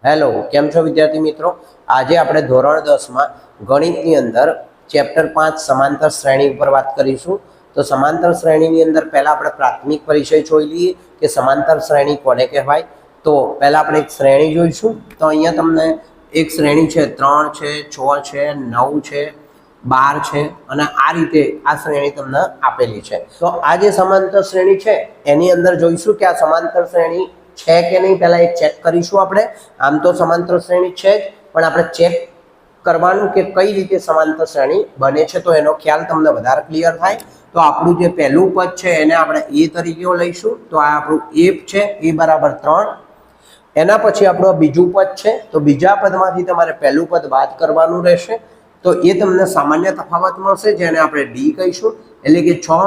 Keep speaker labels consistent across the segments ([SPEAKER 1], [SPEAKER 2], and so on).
[SPEAKER 1] Hello, કેમ છો વિદ્યાર્થી મિત્રો? આજે આપણે ધોરણ 10 માં ગણિતની અંદર ચેપ્ટર 5 સમાંતર શ્રેણી ઉપર વાત કરીશું. તો સમાંતર શ્રેણીની અંદર પહેલા આપણે પ્રાથમિક પરિચય જોઈ લઈએ કે સમાંતર શ્રેણી કોને કહેવાય. તો પહેલા આપણે એક શ્રેણી જોઈશું. તો અહીંયા તમને એક શ્રેણી છે, 3 છે, 6 છે, 9 છે, 12 છે અને આ રીતે આ શ્રેણી તમને આપેલી છે. તો આ જે સમાંતર શ્રેણી છે એની અંદર જોઈશું કે આ સમાંતર શ્રેણી છે કે નહીં, પહેલા એ ચેક કરીશું આપણે. આમ તો સમાંતર શ્રેણી છે જ, પણ આપણે ચેક કરવાનું કે કઈ રીતે સમાંતર શ્રેણી બને છે તો એનો ખ્યાલ તમને વધારે ક્લિયર થાય. તો આપણું જે પહેલું પદ છે એને આપણે એ તરીકે લઈશું. તો આ આપણું એ છે, એ બરાબર 3. એના પછી આપણું બીજું પદ છે, તો બીજા પદમાંથી તમારે પહેલું પદ બાદ કરવાનું રહેશે. તો એ તમને સામાન્ય તફાવત મળશે, જેને આપણે ડી કહીશું. એટલે કે 6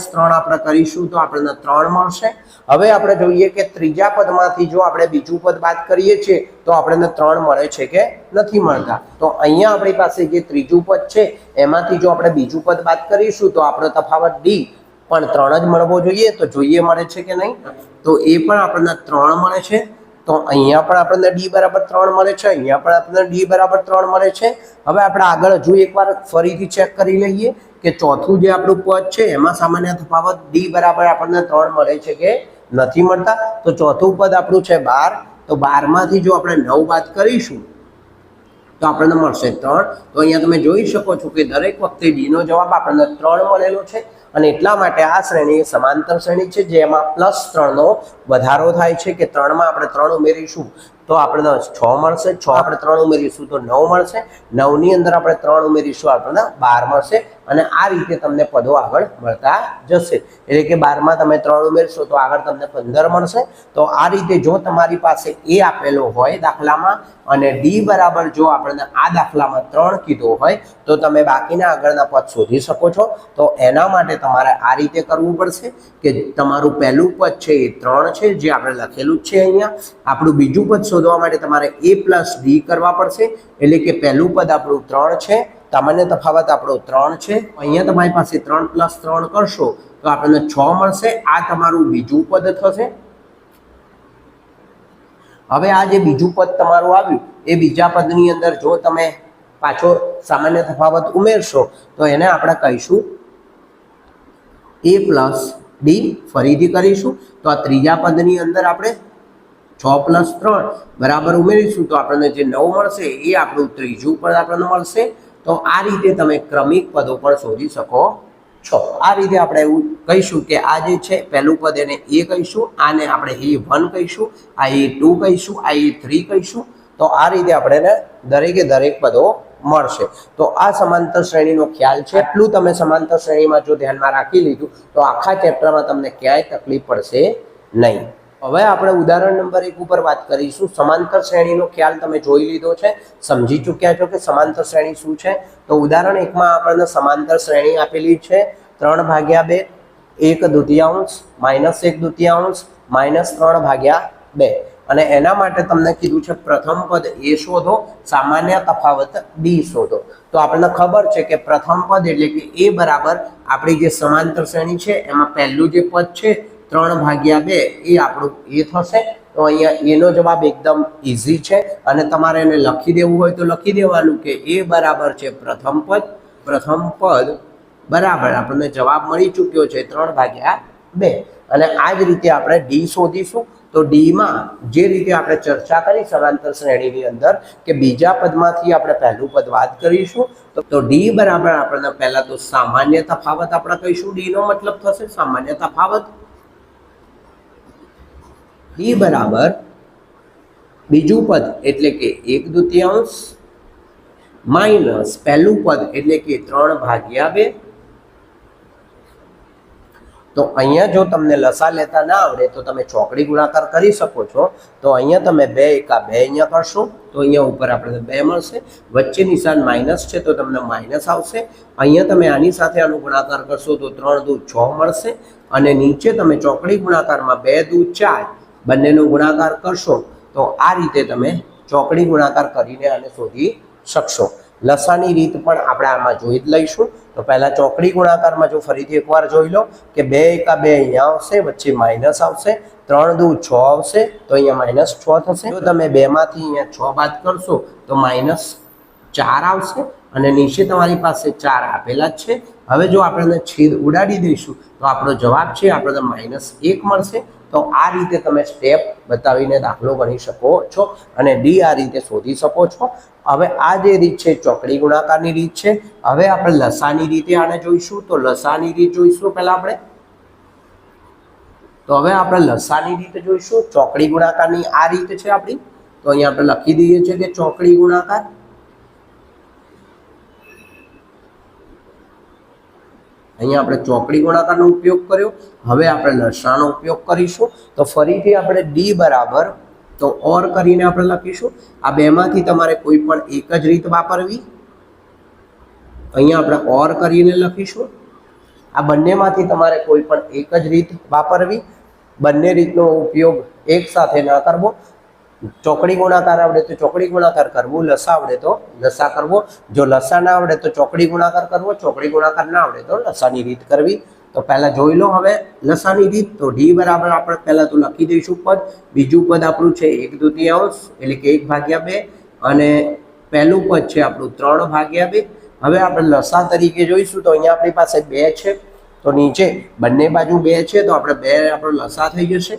[SPEAKER 1] - 3 આપણે કરીશું તો આપણને 3 મળશે. હવે આપણે જોઈએ કે ત્રીજા પદમાંથી જો આપણે બીજું પદ બાદ કરીએ છીએ તો આપણને 3 મળે છે કે નથી મળતા. તો અહીંયા આપણી પાસે જે ત્રીજું પદ છે એમાંથી જો આપણે બીજું પદ બાદ કરીશું તો આપણો તફાવત ડી પણ 3 જ મળવો જોઈએ. તો જોઈએ મળે છે કે નહીં, તો એ પણ આપણને 3 મળે છે. તો અહીંયા પણ આપણને ડી બરાબર 3 મળે છે, અહીંયા પણ આપણને ડી બરાબર 3 મળે છે. હવે આપણે આગળ હજુ એકવાર ફરીથી ચેક કરી લઈએ કે ચોથું જે આપણું પદ છે એમાં સામાન્ય તફાવત ડી બરાબર આપણને 3 મળે છે કે નથી મળતા. તો ચોથું પદ આપણું છે 12. તો 12 માંથી જો આપણે 9 બાદ કરીશું તો આપણને મળશે 3. તો અહીંયા તમે જોઈ શકો છો કે દરેક વખતે ડી નો જવાબ આપણને 3 મળેલો છે. અને એટલા માટે આ શ્રેણી સમાંતર શ્રેણી છે, જેમાં +3 નો વધારો થાય છે કે 3 માં આપણે 3 ઉમેરીશું તો આપણને 6 મળશે, 6 આપણે 3 ઉમેરીશું તો 9 મળશે, 9 ની અંદર આપણે 3 ઉમેરીશું આપણને 12 મળશે. અને આ રીતે તમને પદો આગળ મળતા જશે. એટલે કે 12 માં તમે 3 ઉમેરશો તો આગળ તમને 15 મળશે. તો આ રીતે જો તમારી પાસે એ આપેલો હોય દાખલામાં અને ડી બરાબર જો આપણને આ દાખલામાં 3 કીધો હોય તો તમે બાકીના આગળના પદ શોધી શકો છો. તો એના માટે તમારે આ રીતે કરવું પડશે કે તમારું પહેલું પદ છે એ 3 છે, જે આપણે લખેલું જ છે અહીંયા. આપણું બીજું પદ શોધવા માટે તમારે a + d કરવા પડશે. એટલે કે પહેલું પદ આપણું 3 છે, સામાન્ય તફાવત આપણો 3 છે. અહીંયા તમારી પાસે 3 + 3 કરશો તો આપણને 6 મળશે. આ તમારું બીજું પદ થશે. હવે આ જે બીજું પદ તમારું આવ્યું એ બીજા પદની અંદર જો તમે પાછો સામાન્ય તફાવત ઉમેરશો તો એને આપણે કહીશું a + d. ફરીથી કરીશું તો આ ત્રીજા પદની અંદર આપણે 6 + 3 બરાબર ઉમેરીશું તો આપણને જે 9 મળશે એ આપણું ત્રીજું પદ આપણને મળશે. તો આ રીતે તમે ક્રમિક પદો પણ શોધી શકો છો. આ રીતે આપણે એવું કહીશું કે આ જે છે પહેલું પદ એને a કહીશું, આને આપણે a1 કહીશું, આ a2 કહીશું, આ a3 કહીશું. તો આ રીતે આપણે દરેકે દરેક પદો મળશે. તો આ સમાંતર શ્રેણીનો ખ્યાલ છે. એટલું તમે સમાંતર શ્રેણીમાં જો ધ્યાનમાં રાખી લીધું તો આખા ચેપ્ટરમાં તમને ક્યાંય તકલીફ પડશે નહીં. હવે આપણે ઉદાહરણ નંબર 1 ઉપર વાત કરીશું. સમાંતર શ્રેણીનો ખ્યાલ તમે જોઈ લીધો છે, સમજી ચૂક્યા છો કે સમાંતર શ્રેણી શું છે. તો ઉદાહરણ 1 માં આપણને સમાંતર શ્રેણી આપેલી છે 3/2, 1/2, -1/2, -3/2. અને એના માટે તમને કીધું છે પ્રથમ પદ એ શોધો, સામાન્ય તફાવત ડી શોધો. તો આપણને ખબર છે કે પ્રથમ પદ એટલે કે એ બરાબર આપણી જે સમાંતર શ્રેણી છે એમાં પહેલું જે પદ છે 3/2 એ આપણું એ થશે. તો અહીંયા એનો જવાબ એકદમ ઇઝી છે અને તમારે એને લખી દેવું હોય તો લખી દેવાનું કે એ બરાબર છે પ્રથમ પદ બરાબર આપણને જવાબ મળી ચૂક્યો છે 3/2. અને આ જ રીતે આપણે ડી શોધીશું. તો ડીમાં જે રીતે આપણે ચર્ચા કરી સમાંતર શ્રેણીની અંદર કે બીજા પદમાંથી આપણે પહેલું પદ બાદ કરીશું તો ડી બરાબર આપણને પહેલા તો સામાન્ય તફાવત આપણે કહીશું. ડી નો મતલબ થશે સામાન્ય તફાવત. ડી બરાબર બીજું પદ એટલે કે 1/2 માઇનસ પહેલું પદ એટલે કે 3/2. તો અહીંયા જો તમને લસા લેતા ના આવડે તો તમે ચોકડી ગુણાકાર કરી શકો છો. તો અહીંયા તમે 2 × 2 અહીંયા કરશો તો અહીંયા ઉપર આપણે 2 મળશે, વચ્ચે નિશાન માઇનસ છે તો તમને માઇનસ આવશે. અહીંયા તમે આની સાથે આનો ગુણાકાર કરશો તો 3 × 2 = 6 મળશે. અને નીચે તમે ચોકડી ગુણાકારમાં 2 × 2 = 4 બંનેનો ગુણાકાર કરશો તો આ રીતે તમે ચોકડી ગુણાકાર કરીને આને શોધી શકશો. લસાની રીત પણ આપણે આમાં જોઈ જ લઈશું. તો પહેલા ચોકડી ગુણાકારમાં જો ફરીથી એકવાર જોઈ લો કે 2 × 2 અહીંયા આવશે, વચ્ચે માઇનસ આવશે, 3 દુ 6 આવશે તો અહીંયા -6 થશે। જો તમે 2 માંથી અહીંયા 6 બાદ કરશો તો -4 આવશે અને નીચે તમારી પાસે 4 આપેલા જ છે। હવે જો આપણે છેદ ઉડાડી દઈશું તો આપણો જવાબ છે આપણને -1 મળશે। તો આ રીતે તમે સ્ટેપ બતાવીને દાખલો ગણી શકો છો અને ડી આ રીતે શોધી શકો છો। હવે આ જે રીત છે ચોકડી ગુણાકારની રીત છે। હવે આપણે લસાની રીતે આને જોઈશું। તો લસાની રીત જોઈશું પહેલા આપણે। તો હવે આપણે લસાની રીતે જોઈશું। ચોકડી ગુણાકારની આ રીત છે આપણી। તો અહીંયા આપણે લખી દઈએ છીએ કે ચોકડી ગુણાકાર। અહીંયા આપણે ચોકડી ગુણાકારનો ઉપયોગ કર્યો। હવે આપણે લસાનો ઉપયોગ કરીશું। તો ફરીથી આપણે ડી બરાબર તો ઓર કરીને આપણે લખીશું। આ બેમાંથી તમારે કોઈ પણ એક જ રીત વાપરવી। અહીંયા આપણે ઓર કરીને લખીશું। આ બંનેમાંથી તમારે કોઈ પણ એક જ રીત વાપરવી। બંને રીતનો ઉપયોગ એક સાથે ન કરવો। ચોકડી ગુણાકાર આવડે તો ચોકડી ગુણાકાર કરવો, લસા આવડે તો લસા કરવો। જો લસા ના આવડે તો ચોકડી ગુણાકાર કરવો, ચોકડી ગુણાકાર ના આવડે તો લસાની રીત કરવી। તો પહેલા જોઈ લો હવે લસાની રીત। તો ડી બરાબર આપણે પહેલા તો લખી દઈશું પદ। બીજું પદ આપણું છે 1/2 એટલે કે 1/2 અને પહેલું પદ છે આપણું 3/2। હવે આપણે લસા તરીકે જોઈશું। તો અહીંયા આપણી પાસે 2 છે તો નીચે બંને બાજુ 2 છે તો આપણે 2 આપણો લસા થઈ જશે।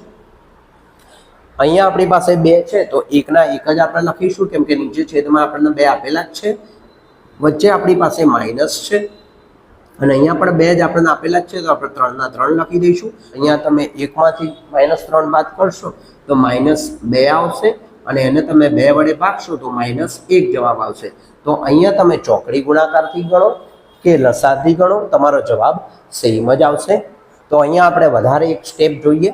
[SPEAKER 1] અહીંયા આપણી પાસે 2 છે તો એકના એક જ આપણે લખીશું કેમ કે નીચે છેદમાં આપણને 2 આપેલા જ છે। વચ્ચે આપણી પાસે માઇનસ છે અને અહીંયા પણ 2 જ આપણને આપેલા જ છે તો આપણે 3 ના 3 લખી દઈશું। અહીંયા તમે 1 માંથી -3 બાદ કરશો તો -2 આવશે અને એને તમે 2 વડે ભાગશો તો -1 જવાબ આવશે। તો અહીંયા તમે ચોકડી ગુણાકારથી ગણો કે લસાથી ગણો તમારો જવાબ સેમ જ આવશે। તો અહીંયા આપણે વધારે એક સ્ટેપ જોઈએ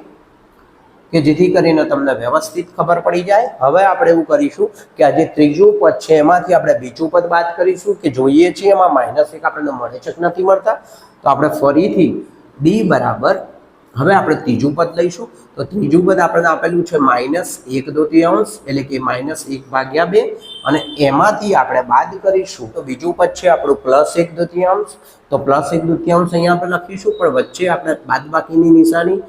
[SPEAKER 1] કે જેથી કરીને તમને વ્યવસ્થિત ખબર પડી જાય। હવે આપણે એવું કરીશું કે આ જે ત્રીજું પદ છે એમાંથી આપણે બીજું પદ બાદ કરીશું કે જોઈએ છીએ એમાં -1 આપણને મળે છે કે નથી મળતા। તો આપણે ફરીથી ડી બરાબર હવે આપણે ત્રીજું પદ લઈશું। તો ત્રીજું પદ આપણને આપેલું છે -1/2 એટલે કે -1/2 અને એમાંથી આપણે બાદ કરીશું તો બીજું પદ છે આપણું +1/2। તો +1/2 અહીંયા આપણે લખીશું પણ વચ્ચે આપણે બાદબાકીની નિશાની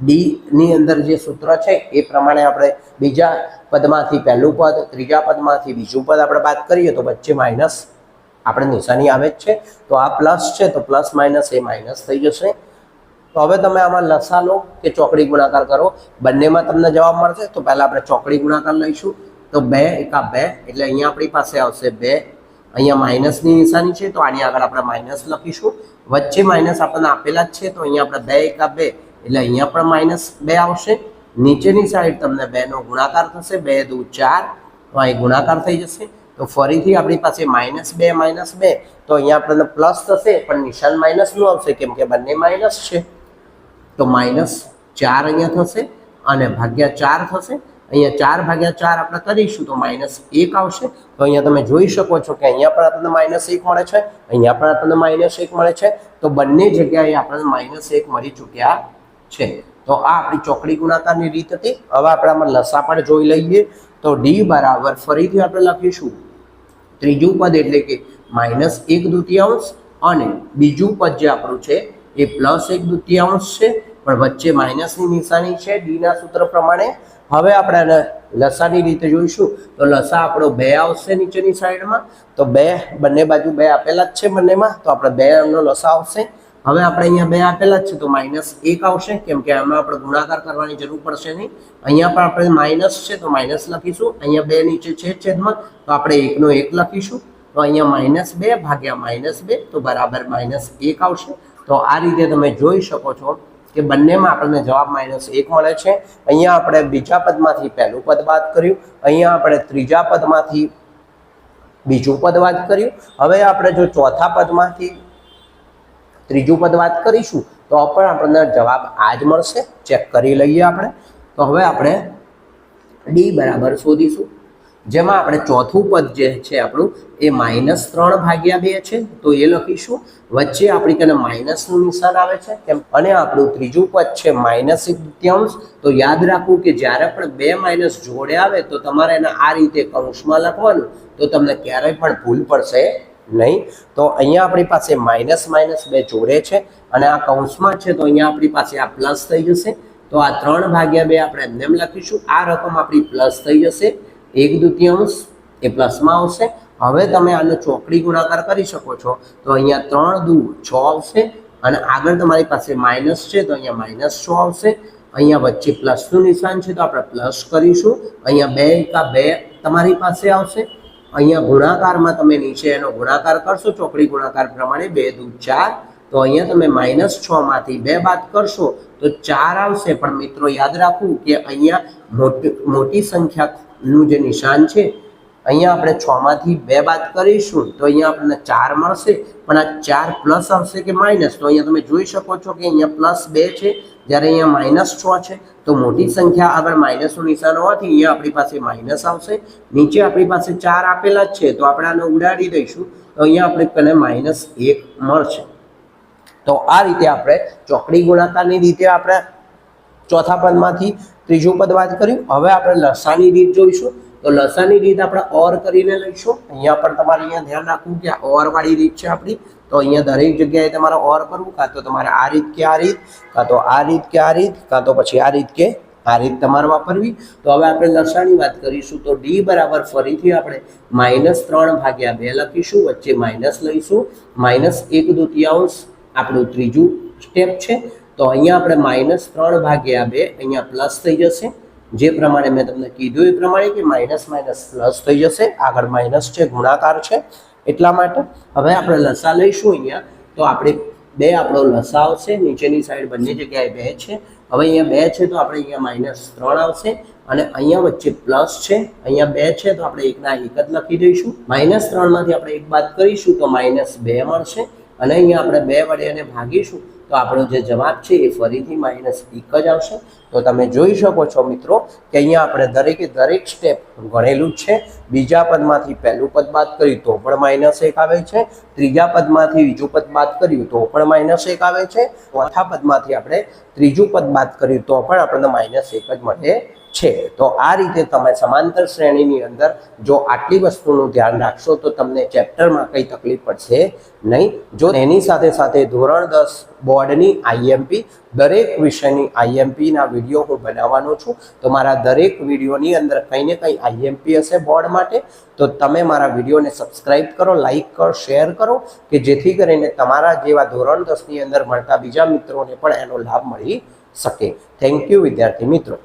[SPEAKER 1] ડી ની અંદર જે સૂત્ર છે એ પ્રમાણે આપણે બીજા પદમાંથી પહેલું પદ, ત્રીજા પદમાંથી બીજું પદ આપણે બાદ કરીએ તો વચ્ચે માઇનસ આપણે નિશાની આવે જ છે। તો આ પ્લસ છે તો પ્લસ માઇનસ એ માઇનસ થઈ જશે। તો હવે તમે આમાં લસા લો કે ચોકડી ગુણાકાર કરો, બંનેમાં તમને જવાબ મળશે। તો પહેલા આપણે ચોકડી ગુણાકાર લઈશું। તો 2 × 2 એટલે અહીંયા આપણી પાસે આવશે 2। અહીંયા માઇનસની નિશાની છે તો આની આગળ આપણે માઇનસ લખીશું। વચ્ચે માઇનસ આપણને આપેલા જ છે તો અહીંયા આપણે 2 × 2 એટલે અહીંયા પણ -2 આવશે। નીચેની સાઈડ તમને 2 નો ગુણાકાર થશે, 2 દુ 4 તો અહીં ગુણાકાર થઈ જશે। તો ફરીથી આપણી પાસે -2 તો અહીંયા આપણને પ્લસ થશે પણ નિશાન માઇનસનું આવશે કેમ કે બંને માઇનસ છે। તો -4 અહીંયા થશે અને /4 થશે। અહીંયા 4/4 આપણે કરીશું તો -1 આવશે। તો અહીંયા તમે જોઈ શકો છો કે અહીંયા પણ આપણને -1 મળે છે, અહીંયા પણ આપણને -1 મળે છે। તો બંને જગ્યાએ આપણને -1 મળી ચૂક્યા છે। તો આ આપણી ચોકડી ગુણાકારની રીત હતી। હવે આપણે આમાં લસા પણ જોઈ લઈએ। તો ડી બરાબર ફરીથી આપણે લખીશું ત્રીજું પદ એટલે કે -1/2 અને બીજું પદ જે આપણું છે એ +1/2 છે પણ વચ્ચે માઇનસની નિશાની છે ડી ના સૂત્ર પ્રમાણે। હવે આપણે લસાની રીતે જોઈશું। તો લસા આપણો 2 આવશે નીચેની સાઈડમાં। તો 2 બંને બાજુ 2 આપેલા જ છે બંનેમાં તો આપણે 2 નો લસા આવશે। હવે આપણે અહીંયા 2 આપેલા જ છે તો -1 આવશે કેમ કે આમાં આપણે ગુણાકાર કરવાની જરૂર પડશે નહીં। અહીંયા પણ આપણે માઇનસ છે તો માઇનસ લખીશું। અહીંયા 2 નીચે છે છેદમાં તો આપણે 1 નો 1 લખીશું। તો અહીંયા -2 / -2 તો બરાબર -1 આવશે। તો આ રીતે તમે જોઈ શકો છો કે બંનેમાં આપણને જવાબ -1 મળે છે। અહીંયા આપણે બીજા પદમાંથી પહેલું પદ બાદ કર્યું, અહીંયા આપણે ત્રીજા પદમાંથી બીજું પદ બાદ કર્યું। હવે આપણે જો ચોથા પદમાંથી ત્રીજું પદ વાત કરીશું તો પણ આપણને જવાબ આ જ મળશે। ચેક કરી લઈએ આપણે। તો હવે આપણે ડી બરાબર શોધીશું જેમાં આપણે ચોથું પદ જે છે આપણું એ -3/2 છે તો એ લખીશું। વચ્ચે આપણી કને માઇનસનું નિશાન આવે છે કેમ અને આપણું ત્રીજું પદ છે -1/2 તો યાદ રાખવું કે જ્યારે પણ 2 માઇનસ જોડે આવે તો તમારે એને આ રીતે કૌંસમાં લખવાનું તો તમને ક્યારેય પણ ભૂલ પડશે નહીં। તો અહીંયા આપણી પાસે -2 જોડે છે અને આ કૌંસમાં છે તો અહીંયા આપણી પાસે આ પ્લસ થઈ જશે તો આ 3/2 આપણે એમને એમ લખીશું. આ રકમ આપણી પ્લસ થઈ જશે, 1/2 એ પ્લસમાં આવશે. હવે તમે આનો ચોકડી ગુણાકાર કરી શકો છો. તો અહીંયા 3 દુ 6 આવશે અને આગળ તમારી પાસે માઇનસ છે તો અહીંયા -6 આવશે. અહીંયા વચ્ચે પ્લસનું નિશાન છે તો આપણે પ્લસ કરીશું. અહીંયા 2 એકા 2 તમારી પાસે આવશે. અહીંયા ગુણાકારમાં તમે નીચે એનો ગુણાકાર કરશો ચોકડી ગુણાકાર પ્રમાણે, 2 દુ 4. તો અહીંયા તમે -6 માંથી 2 બાદ કરશો તો 4 આવશે. પણ મિત્રો યાદ રાખવું કે અહીંયા મોટી સંખ્યાનું જે નિશાન છે, અહીંયા આપણે 6 માંથી 2 બાદ કરીશું તો અહીંયા આપણને 4 મળશે. પણ આ 4 પ્લસ આવશે કે માઇનસ? તો અહીંયા તમે જોઈ શકો છો કે અહીંયા +2 છે, જ્યારે અહીંયા -6 છે. તો મોટી સંખ્યા આગળ માઇનસનું નિશાન હોવાથી અહીંયા આપણી પાસે માઇનસ આવશે. નીચે આપણી પાસે 4 આપેલા જ છે તો આપણે આને ઉડાડી દઈશું તો અહીંયા આપણે -1 મળશે. તો આ રીતે આપણે ચોકડી ગુણાકારની રીતે આપણે ચોથા પદમાંથી ત્રીજું પદ વાત કર્યું. હવે આપણે લસાની રીત જોઈશું. તો લસાની રીત આપણે ઓર કરીને લઈશું. અહીંયા પણ તમારે અહીંયા ધ્યાન રાખવું કે ઓર વાળી રીત છે આપણી. તો અહીંયા દરેક જગ્યાએ તમારે ઓર કરવું, કાં તો તમારે આ રીત કે આ રીત, કાં તો આ રીત કે આ રીત, કાં તો પછી આ રીત કે આ રીત તમારે વાપરવી. તો હવે આપણે લસાની વાત કરીશું. તો ડી બરાબર ફરીથી આપણે -3/2 લખીશું, વચ્ચે માઇનસ લઈશું. -1/2 આપણું ત્રીજું સ્ટેપ છે. તો અહીંયા આપણે -3/2 અહીંયા પ્લસ થઈ જશે. જે પ્રમાણે મેં તમને કીધું એ પ્રમાણે કે માઇનસ પ્લસ થઈ જશે. આગળ માઇનસ છે, ગુણાકાર છે, એટલા માટે. હવે આપણે લસા લઈશું અહીંયા. તો આપણે 2 આપણો લસા આવશે. નીચેની સાઈડ બંને જગ્યાએ 2 છે. હવે અહીંયા 2 છે તો આપણે અહીંયા -3 આવશે અને અહીંયા વચ્ચે પ્લસ છે, અહીંયા 2 છે તો આપણે 1 ના 1 જ લખી દઈશું. -3 માંથી આપણે 1 બાદ કરીશું તો -2 મળશે અને અહીંયા આપણે 2 વડે એને ભાગીશું તો આપણો જે જવાબ છે એ ફરીથી -1 જ આવશે. તો તમે જોઈ શકો છો મિત્રો કે અહીંયા આપણે દરેકે દરેક સ્ટેપ ગણેલું જ છે. બીજા પદમાંથી પહેલું પદ બાદ કર્યું તો પણ -1 આવે છે. ત્રીજા પદમાંથી બીજું પદ બાદ કર્યું તો પણ -1 આવે છે. ચોથા પદમાંથી આપણે ત્રીજું પદ બાદ કર્યું તો પણ આપણને -1 જ મળે છે. તો આ રીતે તમે સમાંતર શ્રેણીની અંદર જો આટલી વસ્તુનું ધ્યાન રાખશો તો તમને ચેપ્ટરમાં કંઈ તકલીફ પડશે નહીં. જો એની સાથે સાથે ધોરણ 10 બોર્ડની આઈએમપી, દરેક વિષયની આઈએમપીના વિડીયો હું બનાવવાનો છું. તો મારા દરેક વિડીયોની અંદર કંઈ ને કંઈ આઈએમપી હશે બોર્ડ માટે. તો તમે મારા વિડીયોને સબસ્ક્રાઈબ કરો, લાઈક કરો, શેર કરો કે જેથી કરીને તમારા જેવા ધોરણ 10ની અંદર મળતા બીજા મિત્રોને પણ એનો લાભ મળી શકે. થેન્ક યુ વિદ્યાર્થી મિત્રો.